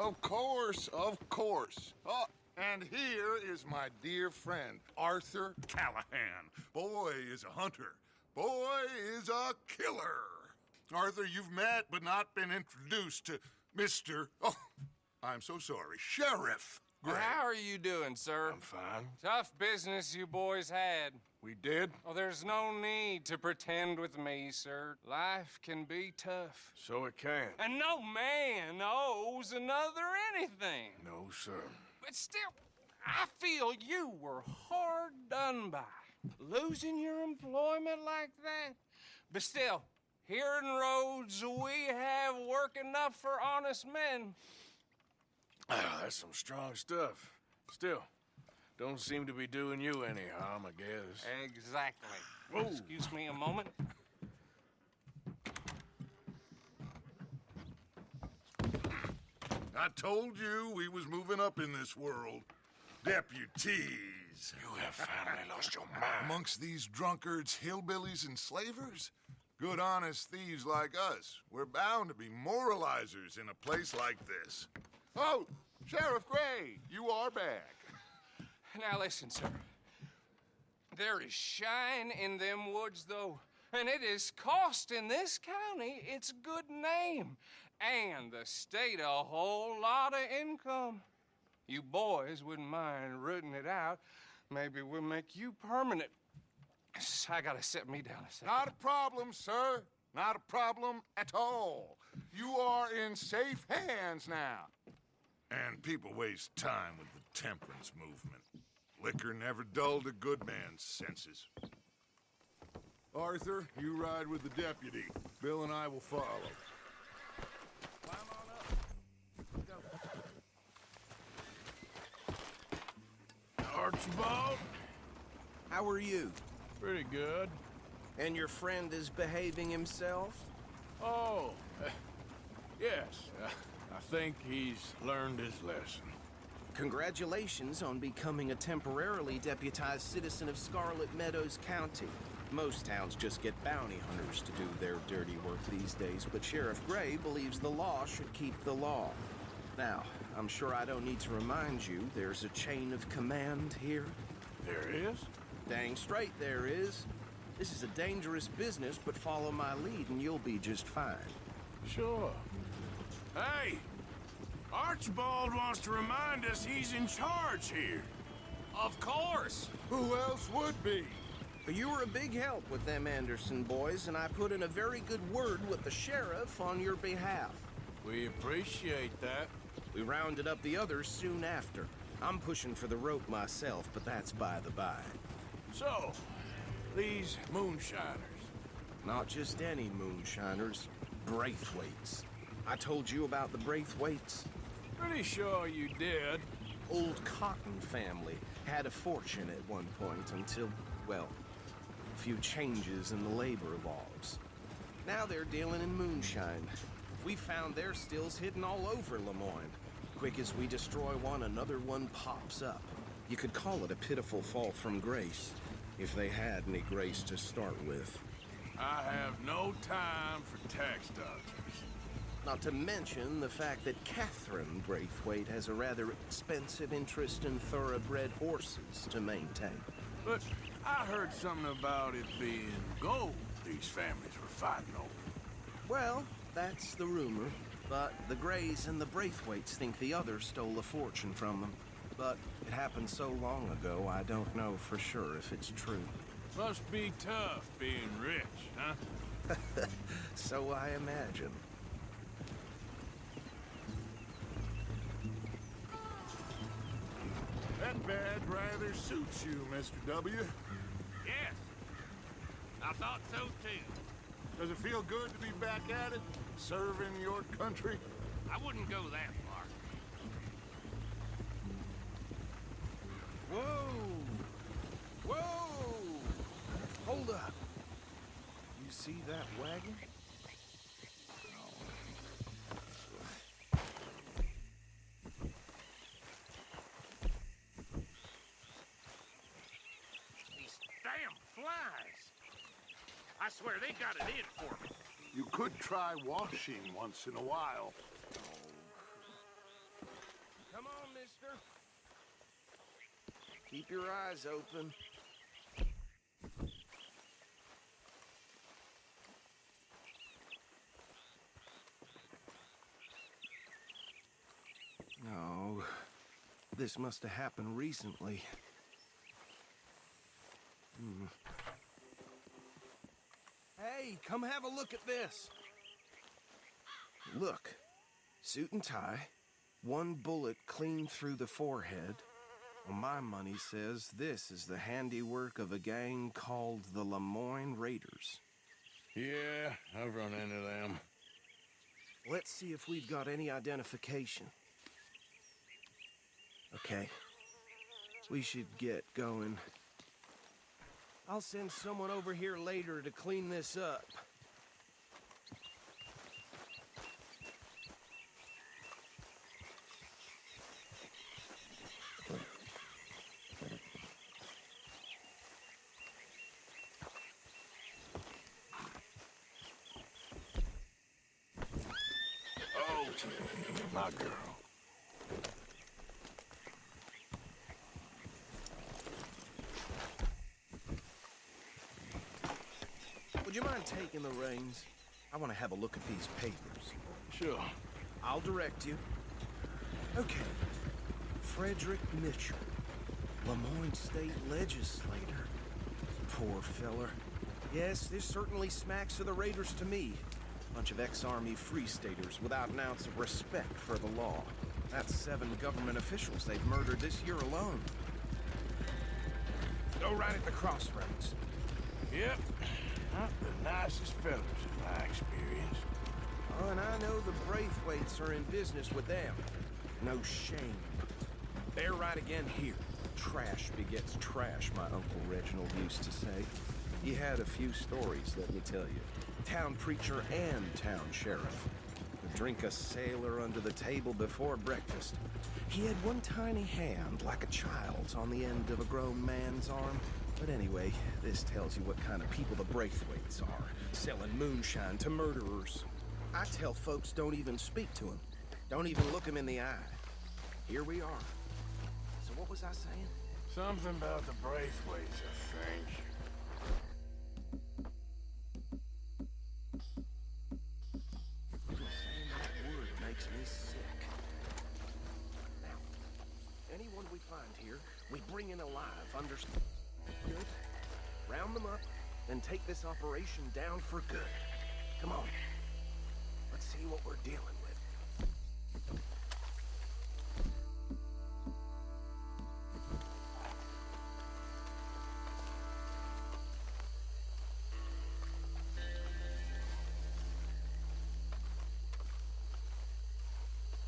Of course, of course. Oh, and here is my dear friend, Arthur Callahan. Boy is a hunter. Boy is a killer. Arthur, you've met but not been introduced to Mr. Oh, I'm so sorry, Sheriff Gray. How are you doing, sir? I'm fine. Tough business you boys had. We did? Oh, there's no need to pretend with me, sir. Life can be tough. So it can. And no man owes another anything. No, sir. But still, I feel you were hard done by. Losing your employment like that. But still, here in Rhodes, we have work enough for honest men. Ah, that's some strong stuff. Still, don't seem to be doing you any harm, I guess. Exactly. Whoa. Excuse me a moment. I told you we was moving up in this world. Deputies. You have finally lost your mind. Amongst these drunkards, hillbillies, and slavers? Good honest thieves like us. We're bound to be moralizers in a place like this. Oh, Sheriff Gray, you are back. Now listen, sir. There is shine in them woods, though, and it is costing this county its good name, and the state a whole lot of income. You boys wouldn't mind rooting it out. Maybe we'll make you permanent. I gotta set me down a second. Not a problem, sir. Not a problem at all. You are in safe hands now. And people waste time with the temperance movement. Liquor never dulled a good man's senses. Arthur, you ride with the deputy. Bill and I will follow. Climb on up. Go. Archibald? How are you? Pretty good. And your friend is behaving himself? Oh, yes. I think he's learned his lesson. Congratulations on becoming a temporarily deputized citizen of Scarlet Meadows County. Most towns just get bounty hunters to do their dirty work these days, but Sheriff Gray believes the law should keep the law. Now, I'm sure I don't need to remind you there's a chain of command here. There is? Dang straight there is. This is a dangerous business, but follow my lead and you'll be just fine. Sure. Hey! Archibald wants to remind us he's in charge here. Of course. Who else would be? You were a big help with them Anderson boys, and I put in a very good word with the sheriff on your behalf. We appreciate that. We rounded up the others soon after. I'm pushing for the rope myself, but that's by the by. So, these moonshiners. Not just any moonshiners, Braithwaites. I told you about the Braithwaites. Pretty sure you did. Old Cotton family had a fortune at one point until, well, a few changes in the labor laws. Now they're dealing in moonshine. We found their stills hidden all over Lemoine. Quick as we destroy one, another one pops up. You could call it a pitiful fall from grace, if they had any grace to start with. I have no time for tax dodgers. Not to mention the fact that Catherine Braithwaite has a rather expensive interest in thoroughbred horses to maintain. But I heard something about it being gold these families were fighting over. Well, that's the rumor. But the Grays and the Braithwaites think the others stole a fortune from them. But it happened so long ago, I don't know for sure if it's true. Must be tough being rich, huh? So I imagine. That badge rather suits you, Mr. W. Yes, I thought so too. Does it feel good to be back at it, serving your country? I wouldn't go that far. Whoa! Whoa! Hold up. You see that wagon? These damn flies. I swear they got it in for me. You could try washing once in a while. mister. Keep your eyes open. No, this must have happened recently. Hey, come have a look at this. Look, suit and tie, one bullet clean through the forehead. Well, my money says this is the handiwork of a gang called the Lemoine Raiders. Yeah, I've run into them. Let's see if we've got any identification. Okay, we should get going. I'll send someone over here later to clean this up. Oh, my girl. Would you mind taking the reins? I want to have a look at these papers. Sure. I'll direct you. Okay. Frederick Mitchell, Lemoine State Legislator. Poor feller. Yes, this certainly smacks of the Raiders to me. Bunch of ex-Army Free Staters without an ounce of respect for the law. That's 7 government officials they've murdered this year alone. Go right at the crossroads. Yep. Not the nicest fellas in my experience. Oh, and I know the Braithwaites are in business with them. No shame. They're right again here. Trash begets trash, my Uncle Reginald used to say. He had a few stories, let me tell you. Town preacher and town sheriff. Would drink a sailor under the table before breakfast. He had one tiny hand, like a child's, on the end of a grown man's arm. But anyway, this tells you what kind of people the Braithwaites are. Selling moonshine to murderers. I tell folks don't even speak to him. Don't even look him in the eye. Here we are. So what was I saying? Something about the Braithwaites, I think. Saying that word makes me sick. Now, anyone we find here, we bring in alive, understand? Good. Round them up, then take this operation down for good. Come on. Let's see what we're dealing with.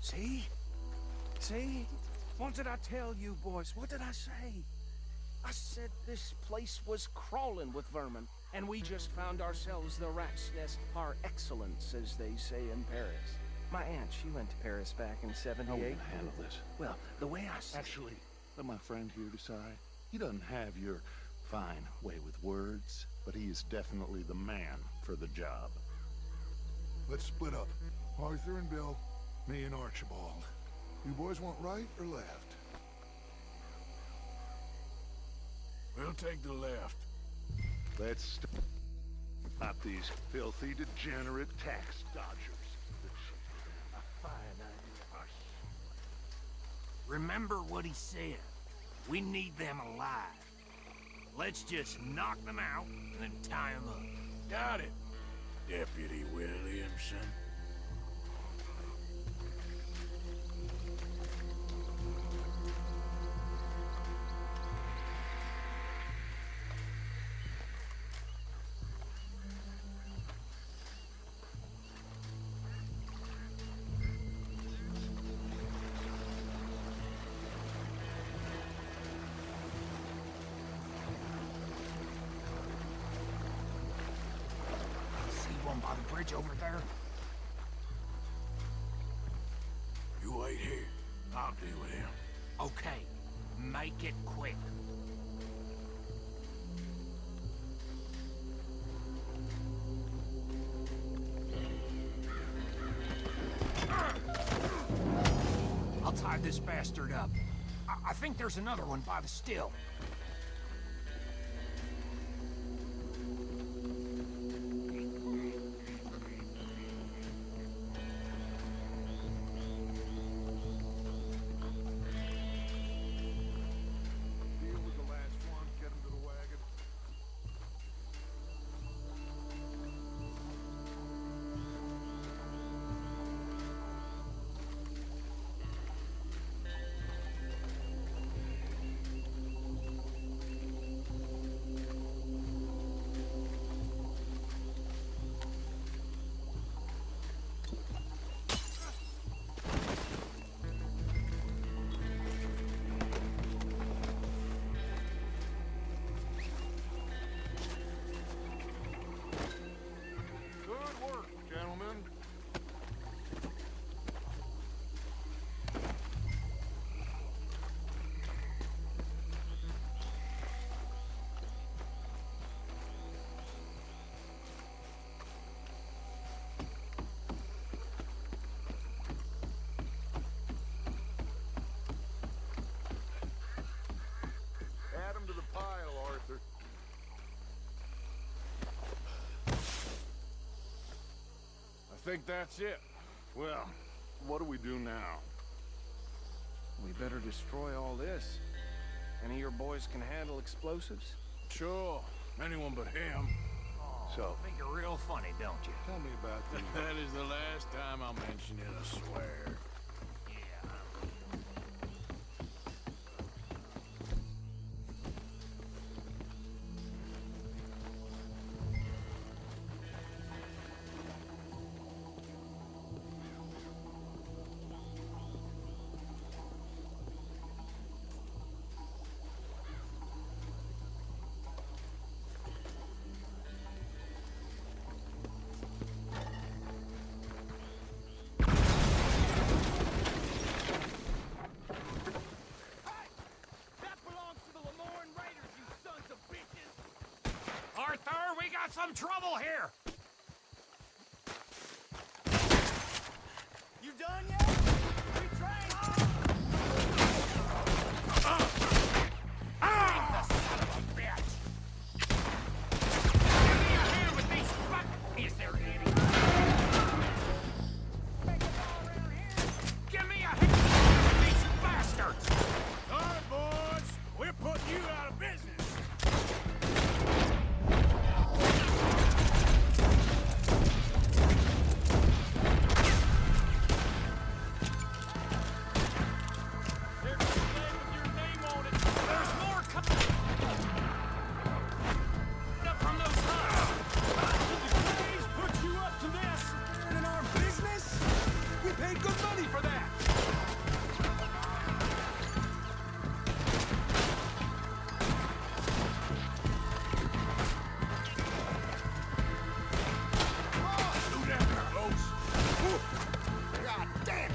See? See? What did I tell you, boys? What did I say? I said this place was crawling with vermin, and we just found ourselves the rat's nest par excellence, as they say in Paris. My aunt, she went to Paris back in '78. How are we gonna handle this? Well, the way I see Actually, let my friend here decide. He doesn't have your fine way with words, but he is definitely the man for the job. Let's split up. Arthur and Bill, me and Archibald. You boys want right or left? We'll take the left. Let's stop these filthy, degenerate tax dodgers. A fine idea. Remember what he said. We need them alive. Let's just knock them out and then tie them up. Got it, Deputy Williamson. See one by the bridge over there? You wait here. I'll deal with him. Okay, make it quick. I'll tie tied this bastard up. I think there's another one by the still. Deal with the last one, get him to the wagon. Good work, gentlemen. Add 'em to the pile, Arthur. I think that's it. Well, what do we do now? We better destroy all this. Any of your boys can handle explosives? Sure. Anyone but him. So, Think you're real funny, don't you? tell me about the... That is the last time I'll mention it, I swear. Yeah. That belongs to the Lemoine Raiders, you sons of bitches! Arthur, we got some trouble here! You done yet? Retrain! The son of a bitch! Give me a hand with these fuck... Is there any... Make a ball around here! Give me a hand with these bastards! All right, boys. We're putting you out of business. There's a flag with your name on it! There's more coming up from those huts! Did the Grays put you up to this? In our business? We paid good money for that! Do that, Carlos. God damn!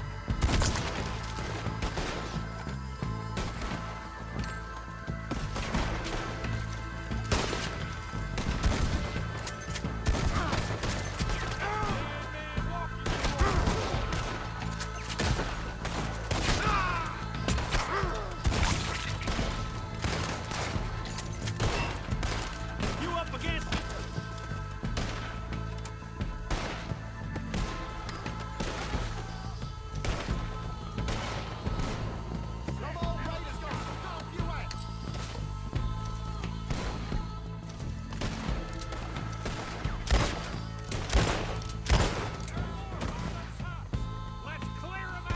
You up against it? Come on, Raiders, go! Stop you at! Let's clear them out!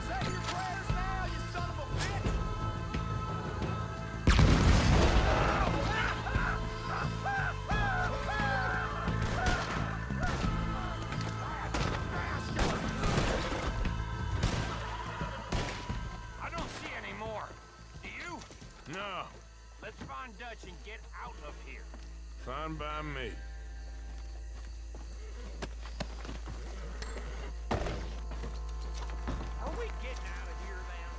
Say your prayers now, you son of a bitch! I don't see any more. Do you? No. Let's find Dutch and get out of here. Fine by me. Are we getting out of here then?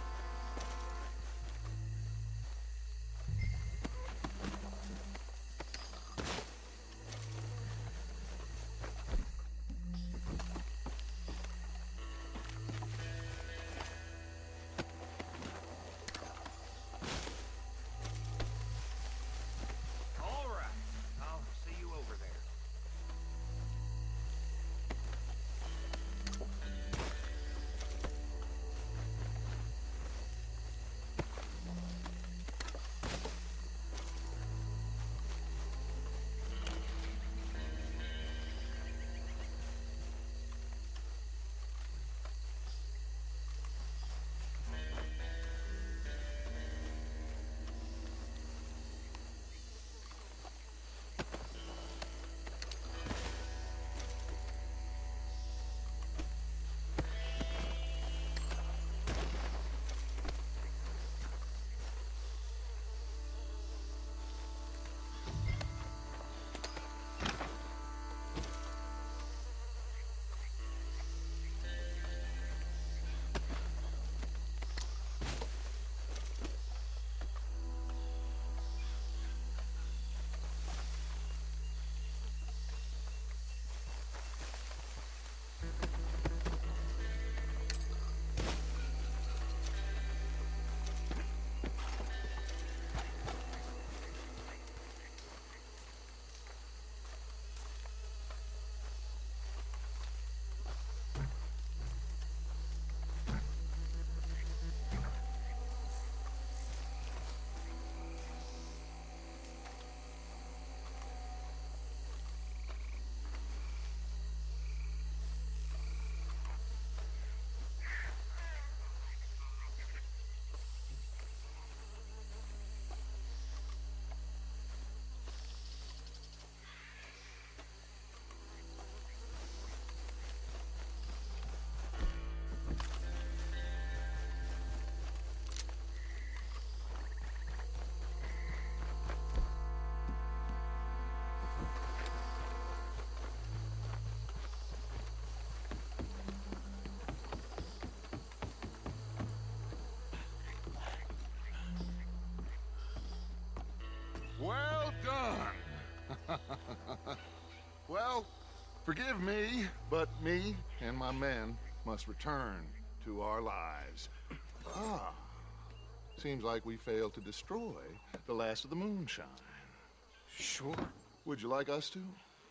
Forgive me, but me and my men must return to our lives. Ah, seems like we failed to destroy the last of the moonshine. Sure. Would you like us to?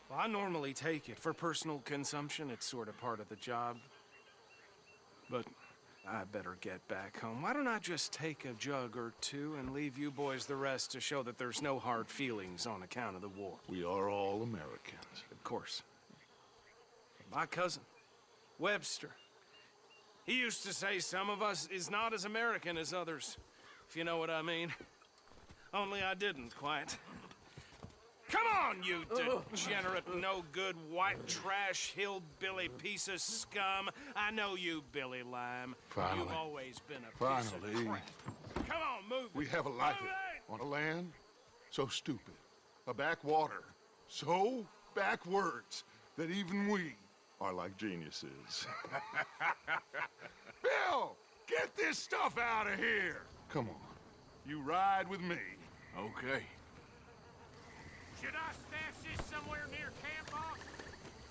Well, I normally take it. For personal consumption, it's sort of part of the job. But I better get back home. Why don't I just take a jug or two and leave you boys the rest to show that there's no hard feelings on account of the war? We are all Americans. Of course. My cousin, Webster, he used to say some of us is not as American as others, if you know what I mean. Only I didn't quite. Come on, you degenerate, no-good, white trash, hillbilly piece of scum. I know you, Billy Lime. Finally. You've always been a piece of crap. Come on, move it. We have a life Move it! on a land so stupid, a backwater so backwards that even we are like geniuses. Bill, get this stuff out of here. Come on, you ride with me. Okay. Should I stash this somewhere near camp, boss?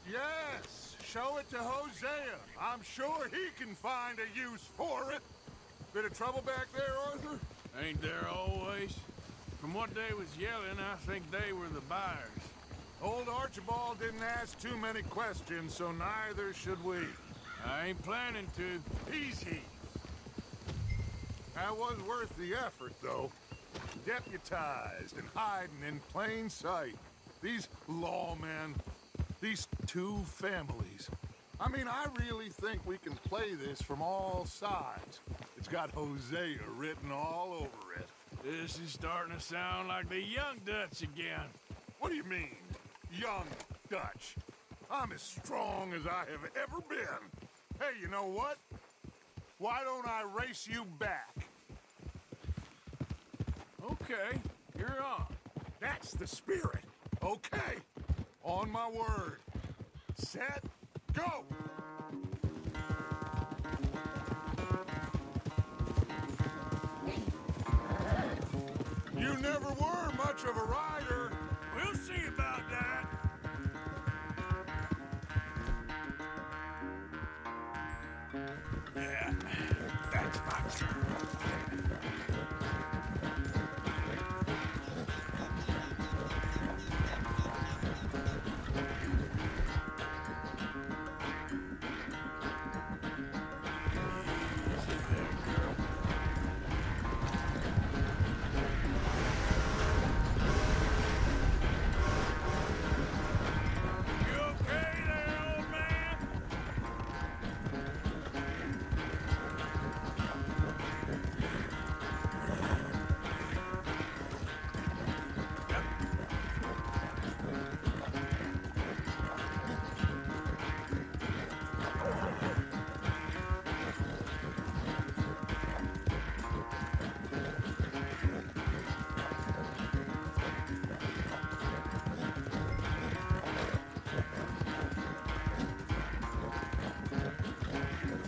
Yes, show it to Hosea. I'm sure he can find a use for it. Bit of trouble back there, Arthur? Ain't there always? From what they was yelling, I think they were the buyers. Old Archibald didn't ask too many questions, so neither should we. I ain't planning to. Easy. That was worth the effort, though. Deputized and hiding in plain sight. These lawmen, these two families. I mean, I really think we can play this from all sides. It's got Hosea written all over it. This is starting to sound like the Young Dutch again. What do you mean, young Dutch? I'm as strong as I have ever been. Hey, you know what? Why don't I race you back? Okay, you're on. That's the spirit. Okay. On my word. Set, go! You never were much of a rider. We'll see about that. Yeah, that's my turn.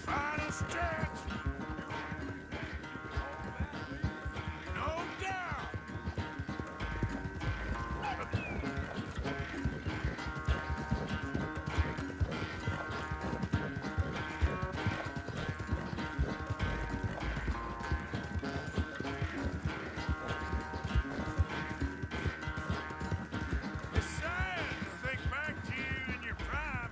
Final stretch. No doubt. It's sad to think back to you in your prime.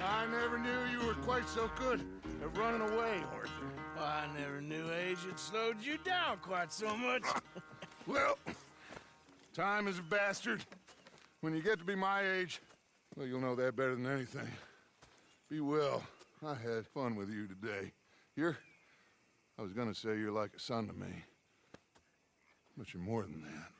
I never knew you were quite so good at running away, Arthur. I never knew age had slowed you down quite so much. Well, time is a bastard. When you get to be my age, well, you'll know that better than anything. Be well. I had fun with you today. I was gonna say you're like a son to me. But you're more than that.